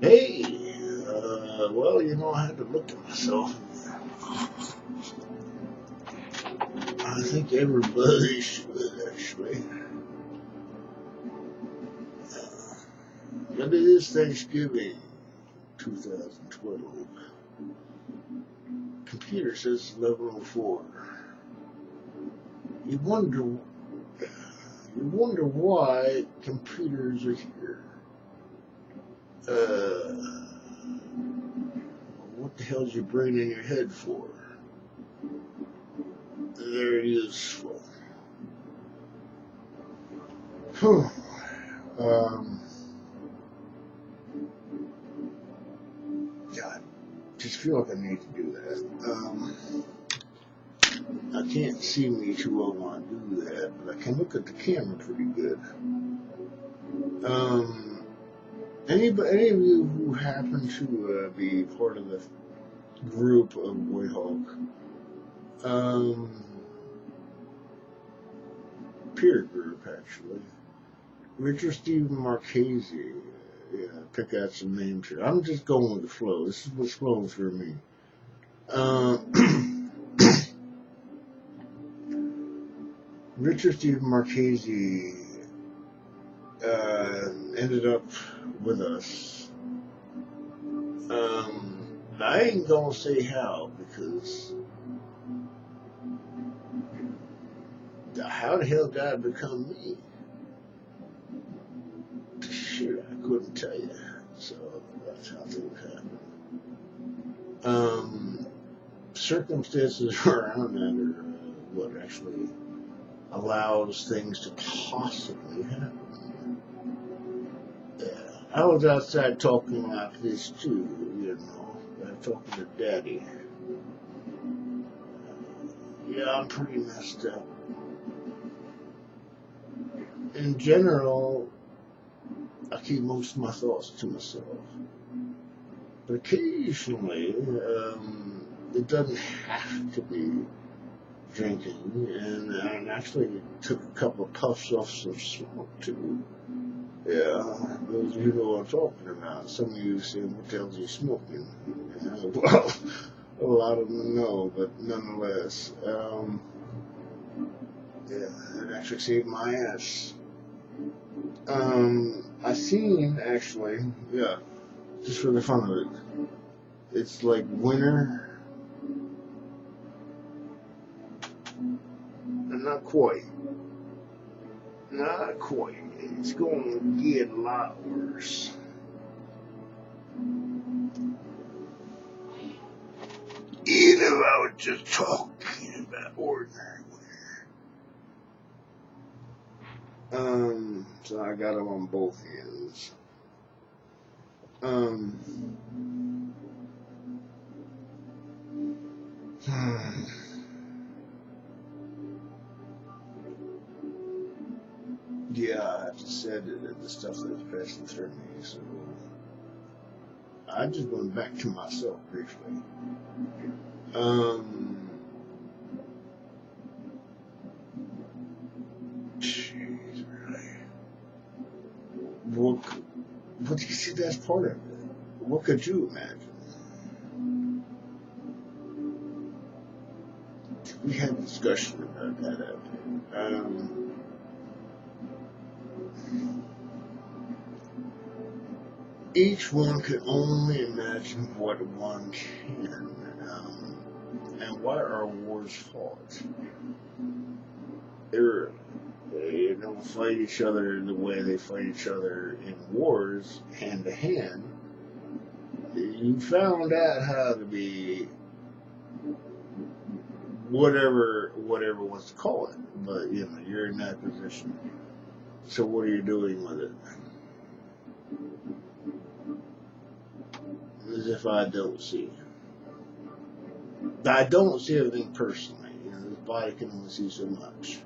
Hey, well, I had to look at myself. I think everybody should, actually. But it is Thanksgiving 2012. Computer says 11:04. You wonder, you wonder why computers are here. Uh, what the hell's your brain in your head for? They're useful. Whew. Um, God, just feel like I need to do that. I can't see me too well when I do that, but I can look at the camera pretty good. Um, any of you who happen to be part of the group of Wayhawk, um, peer group actually, Richard Stephen Marchese, yeah, pick out some names here. I'm just going with the flow. This is what's flowing through me. Richard Stephen Marchese ended up with us. I ain't gonna say how because how the hell did I become me? Shit, I couldn't tell you. So that's how things happen. Circumstances around that are what actually allows things to possibly happen. Yeah. I was outside talking like this too, talking to Daddy. Yeah, I'm pretty messed up. In general, I keep most of my thoughts to myself. But occasionally, it doesn't have to be drinking, and I actually took a couple of puffs off some smoke too. Yeah, those of you know what I'm talking about. Some of you say, what the hell's he smoking? Well, a lot of them know, but nonetheless, yeah, it actually saved my ass. I seen actually, yeah, just for the fun of it. It's like winter, and not quite. Not quite. It's going to get a lot worse. Even if I was just talking about ordinary winter. So I got them on both ends. Yeah, I just said it, the stuff that's passing through me, so I just went back to myself briefly. Jeez, really. What do you see that's part of it? What could you imagine? We had a discussion about that out there. Each one can only imagine what one can. And why are wars fought? They don't fight each other the way they fight each other in wars, hand to hand. You found out how to be whatever wants to call it, but you're in that position. So what are you doing with it? As if I don't see. I don't see everything personally. The body can only see so much.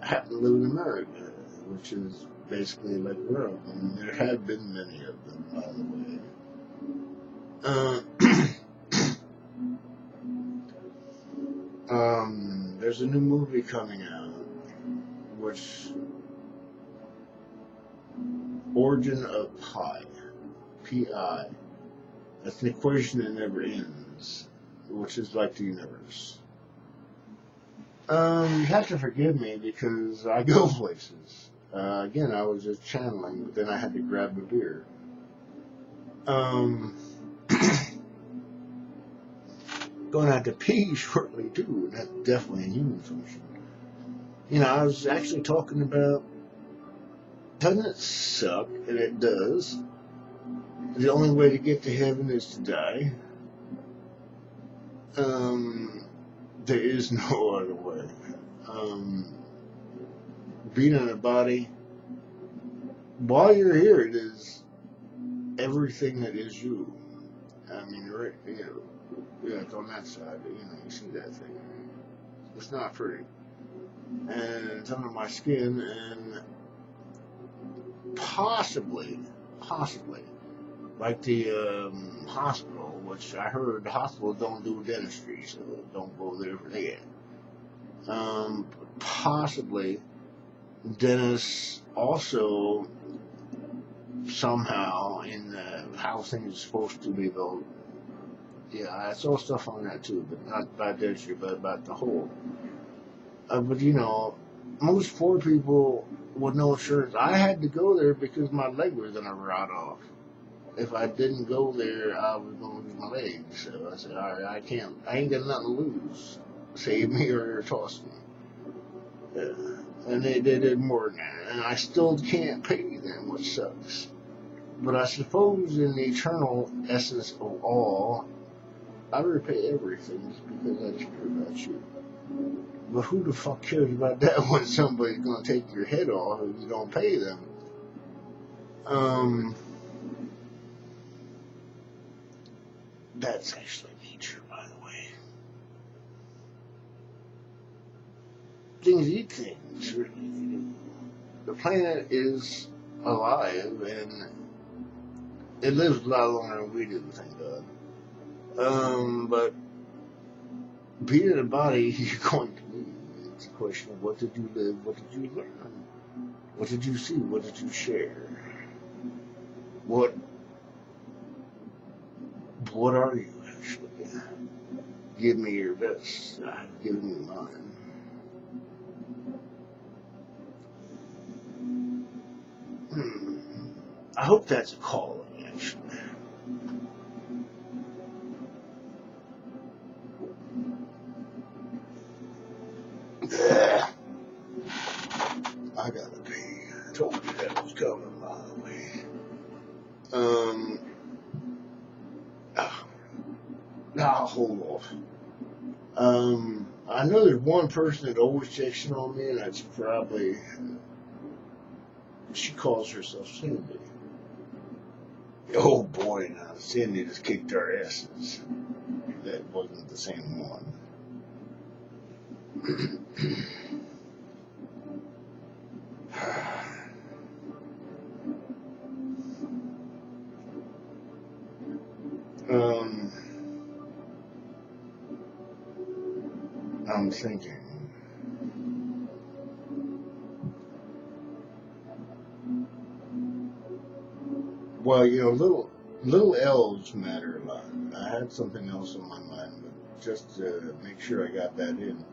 I happen to live in America, which is basically like the world, and there have been many of them, by the way. There's a new movie coming out, which Origin of Pi. pi. That's an equation that never ends, which is like the universe. You have to forgive me because I go places. Again, I was just channeling, but then I had to grab a beer. Going to have to pee shortly too, and that's definitely a human function. You know, I was actually talking about, doesn't it suck? And it does. The only way to get to heaven is to die. There is no other way. Being in a body, while you're here, it is everything that is you. I mean, right, it's on that side, you see that thing. It's not pretty. And it's under my skin, and possibly, like the hospital, which I heard the hospitals don't do dentistry, so don't go there for that. Possibly, dentists also somehow in how things are supposed to be built. Yeah, I saw stuff on that too, but not about dentistry, but about the whole. But most poor people with no insurance, I had to go there because my leg was going to rot off. If I didn't go there, I was going to lose my leg. So I said, all right, I ain't got nothing to lose. Save me or toss me. And they did more than that. And I still can't pay them, which sucks. But I suppose in the eternal essence of all, I repay everything just because I care about you. But who the fuck cares about that when somebody's going to take your head off if you don't pay them? That's actually nature, by the way. Things eat things, really. The planet is alive, and it lives a lot longer than we do, thank God. But being in a body, you're going to leave. It's a question of what did you live, what did you learn, what did you see, what did you share, what are you actually? Give me your best. I've given you mine. I hope that's a calling, actually. I gotta pee. I told you that was coming, by the way. I'll hold off. I know there's one person that always checks in on me, and that's probably, she calls herself Cindy. Oh boy, now Cindy just kicked our asses. That wasn't the same one. I'm thinking. Well, little elves matter a lot. I had something else on my mind, but just to make sure I got that in.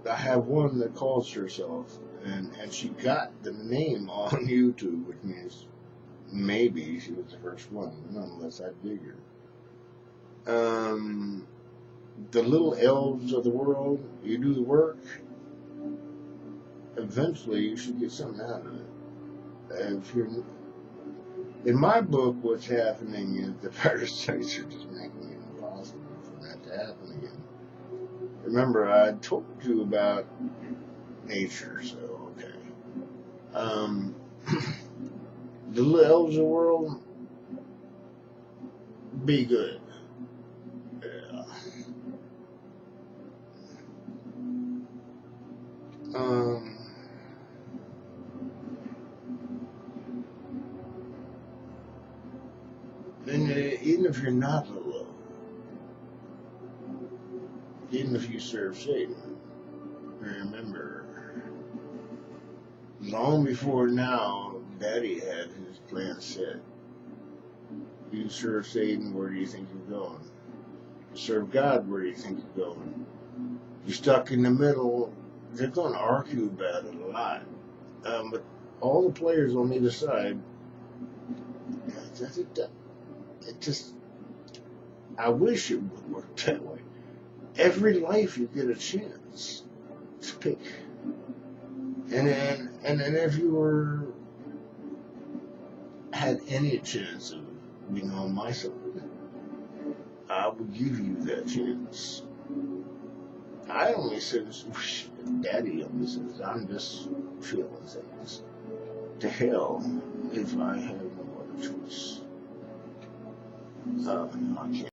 I have one that calls herself, and she got the name on YouTube, which means maybe she was the first one, nonetheless I figured. The little elves of the world, you do the work, eventually you should get something out of it. And if you're, in my book, what's happening is the parasites are just making it impossible for that to happen again. Remember, I told you about nature, so okay. The little elves of the world, be good. Yeah. And even if you're not little, even if you serve Satan, remember, long before now, Daddy had his plan set. You serve Satan, where do you think you're going? You serve God, where do you think you're going? You're stuck in the middle. They're going to argue about it a lot. But all the players on either side, it just, I wish it would work that way. Every life you get a chance to pick. And then if you had any chance of being on my side, I would give you that chance. I only says, Daddy only says, I'm just feeling things. To hell if I have no other choice. I can't.